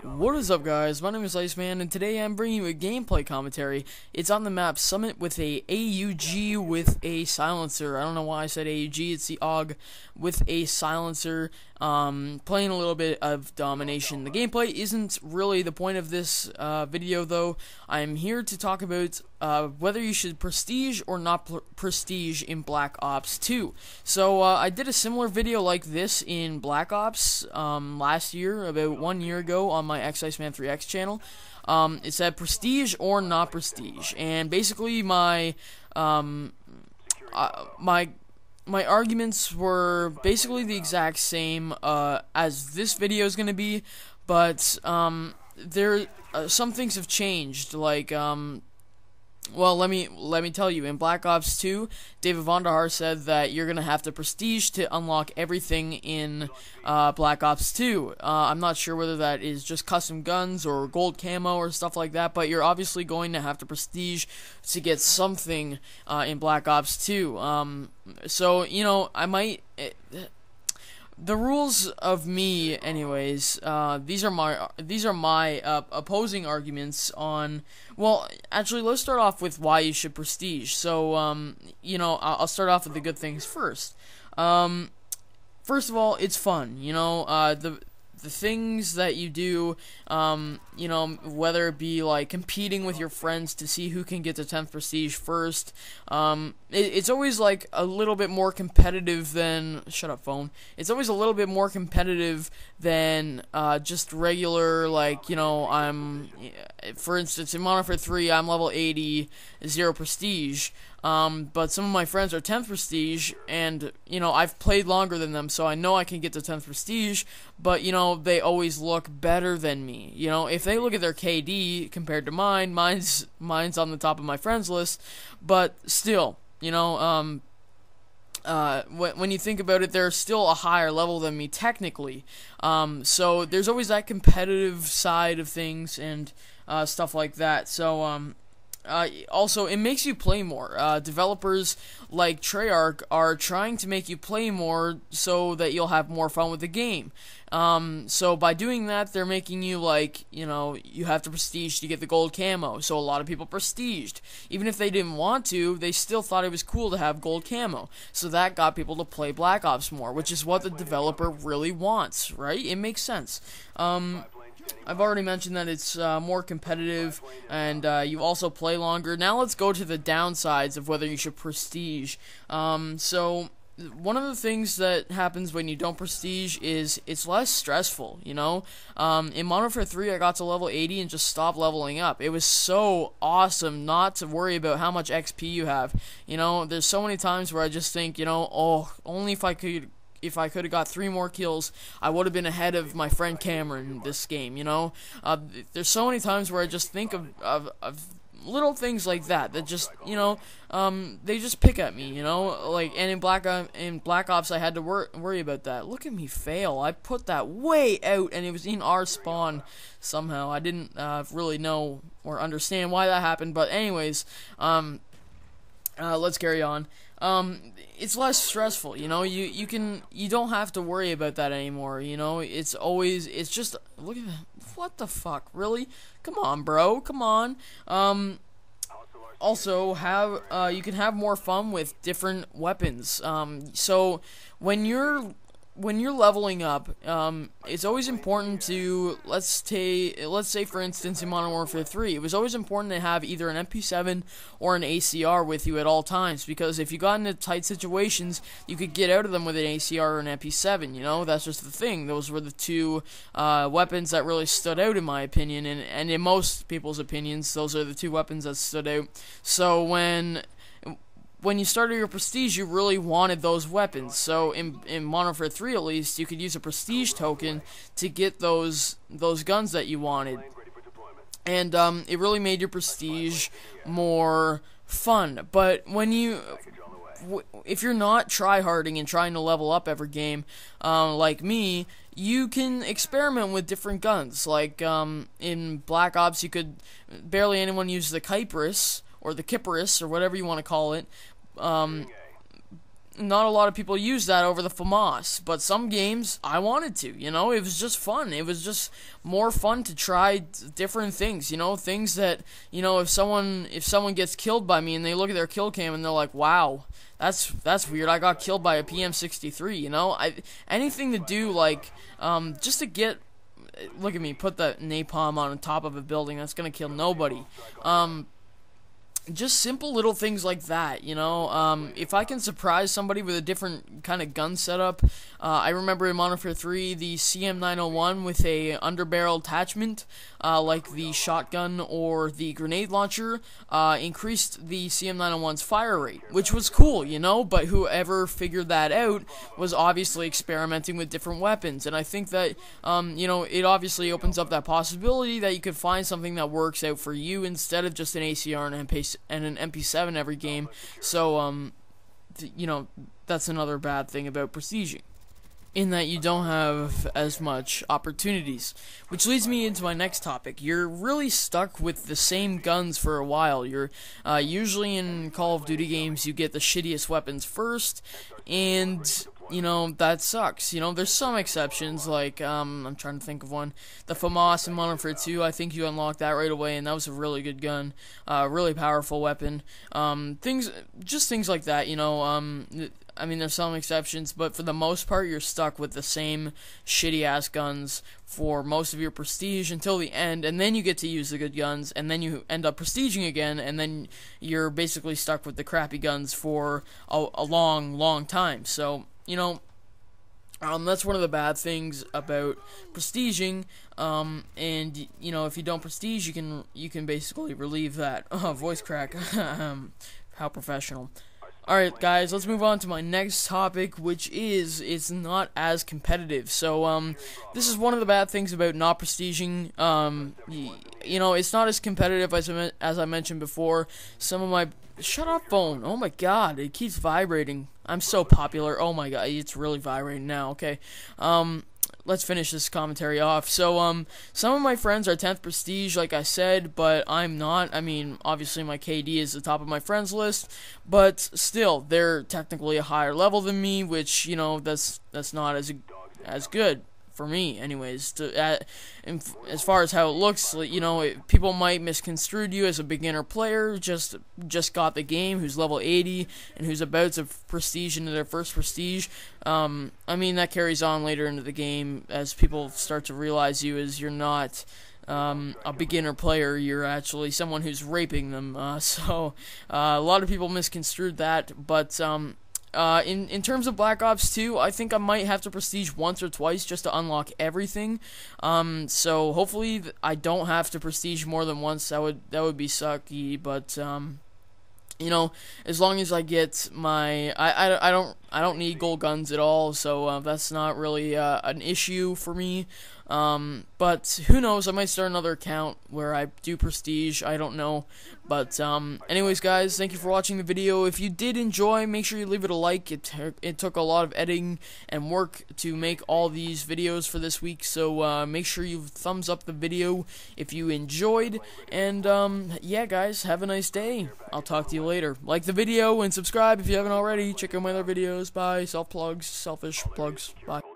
What is up, guys? My name is Iceman, and today I'm bringing you a gameplay commentary. It's on the map Summit with a AUG with a silencer. I don't know why I said AUG, it's the AUG with a silencer, playing a little bit of domination. The gameplay isn't really the point of this video, though. I'm here to talk about whether you should prestige or not prestige in Black Ops 2. So, I did a similar video like this in Black Ops last year, about 1 year ago, on my Iceman3X channel. It said prestige or not prestige, and basically my my arguments were basically the exact same as this video is going to be, but some things have changed. Like well, let me tell you. In Black Ops 2, David Vonderhaar said that you're gonna have to prestige to unlock everything in Black Ops 2. I'm not sure whether that is just custom guns or gold camo or stuff like that, but you're obviously going to have to prestige to get something in Black Ops 2. So you know, I might. The rules of me, anyways. These are my opposing arguments on. Well, actually, let's start off with why you should prestige. So, you know, I'll start off with the good things first. First of all, it's fun. You know, the things that you do, you know, whether it be like competing with your friends to see who can get to 10th prestige first, it's always like a little bit more competitive than, shut up phone, it's always a little bit more competitive than, just regular, like, you know, for instance, in Modern Warfare 3, I'm level 80, 0 prestige, but some of my friends are 10th prestige, and, you know, I've played longer than them, so I know I can get to 10th prestige, but, you know, they always look better than me. You know, if they look at their KD compared to mine, mine's on the top of my friends list, but still, you know, when you think about it, they're still a higher level than me, technically. So there's always that competitive side of things and stuff like that. So, also, it makes you play more. Developers like Treyarch are trying to make you play more so that you'll have more fun with the game. So by doing that, they're making you, like, you know, you have to prestige to get the gold camo. So a lot of people prestiged. Even if they didn't want to, they still thought it was cool to have gold camo. So that got people to play Black Ops more, which is what the developer really wants, right? It makes sense. I've already mentioned that it's more competitive, and you also play longer. Now let's go to the downsides of whether you should prestige. So one of the things that happens when you don't prestige is it's less stressful, you know? In Modern Warfare 3, I got to level 80 and just stopped leveling up. It was so awesome not to worry about how much XP you have. You know, there's so many times where I just think, you know, oh, only if I could have got 3 more kills, I would have been ahead of my friend Cameron in this game, you know? There's so many times where I just think of little things like that just, you know, they just pick at me, you know? Like, and in Black Ops, I had to worry about that. Look at me fail. I put that way out, and it was in our spawn somehow. I didn't really know or understand why that happened, but anyways, let's carry on. It's less stressful, you know, you don't have to worry about that anymore, you know, it's just, look at that, what the fuck, really? Come on, bro, come on. Also, you can have more fun with different weapons, so when you're leveling up, it's always important to, let's say for instance in Modern Warfare 3, it was always important to have either an MP7 or an ACR with you at all times, because if you got into tight situations, you could get out of them with an ACR or an MP7, you know, that's just the thing. Those were the two weapons that really stood out in my opinion, and in most people's opinions, those are the two weapons that stood out. So when you started your prestige, you really wanted those weapons. So in Modern Warfare 3, at least, you could use a prestige token to get those guns that you wanted, and it really made your prestige more fun. But if you're not tryharding and trying to level up every game, like me, you can experiment with different guns. Like in Black Ops, you could barely anyone use the Kypris or the Kipris or whatever you want to call it. not a lot of people use that over the FAMAS, but some games I wanted to, you know, it was just fun. It was just more fun to try different things, you know, things that, you know, if someone gets killed by me and they look at their kill cam and they're like, wow, that's weird, I got killed by a PM63, you know, anything to do, like, just to get, look at me, put that napalm on top of a building, that's gonna kill nobody, just simple little things like that, you know. If I can surprise somebody with a different kind of gun setup, I remember in Modern Warfare 3, the CM901 with a underbarrel attachment, like the shotgun or the grenade launcher, increased the CM901's fire rate, which was cool, you know, but whoever figured that out was obviously experimenting with different weapons, and I think that, you know, it obviously opens up that possibility that you could find something that works out for you instead of just an ACR and an MP7 every game. So, you know, that's another bad thing about prestiging, in that you don't have as much opportunities. Which leads me into my next topic. You're really stuck with the same guns for a while. You're usually in Call of Duty games, you get the shittiest weapons first, and you know, that sucks. You know, there's some exceptions, like, I'm trying to think of one. The FAMAS in Modern Warfare 2, I think you unlock that right away, and that was a really good gun. Really powerful weapon. Things like that, you know, I mean, there's some exceptions, but for the most part, you're stuck with the same shitty-ass guns for most of your prestige until the end, and then you get to use the good guns, and then you end up prestiging again, and then you're basically stuck with the crappy guns for a long, long time. So, you know, that's one of the bad things about prestiging, and, you know, if you don't prestige, you can basically relieve that. Voice crack. How professional. Alright, guys, let's move on to my next topic, which is, it's not as competitive. So, this is one of the bad things about not prestiging. You know, it's not as competitive as I mentioned before. Some of my... Shut up, phone. Oh my god, it keeps vibrating. I'm so popular. Oh my god, it's really vibrating now. Okay. Let's finish this commentary off. So, some of my friends are 10th prestige, like I said, but I'm not. I mean, obviously my KD is the top of my friends list, but still, they're technically a higher level than me, which, you know, that's not as good for me, anyways. As far as how it looks, you know, people might misconstrue you as a beginner player, just got the game, who's level 80, and who's about to prestige into their first prestige. I mean, that carries on later into the game, as people start to realize you as you're not a beginner player, you're actually someone who's raping them, so a lot of people misconstrued that, but, in terms of Black Ops 2, I think I might have to prestige once or twice just to unlock everything. So hopefully I don't have to prestige more than once. That would be sucky, but you know, as long as I get my I don't need gold guns at all, so that's not really an issue for me. But who knows, I might start another account where I do prestige, I don't know. But anyways, guys, thank you for watching the video. If you did enjoy, make sure you leave it a like. It took a lot of editing and work to make all these videos for this week, so make sure you thumbs up the video if you enjoyed. And yeah, guys, have a nice day. I'll talk to you later. Like the video and subscribe if you haven't already. Check out my other videos. Bye. Self plugs, selfish plugs. Bye.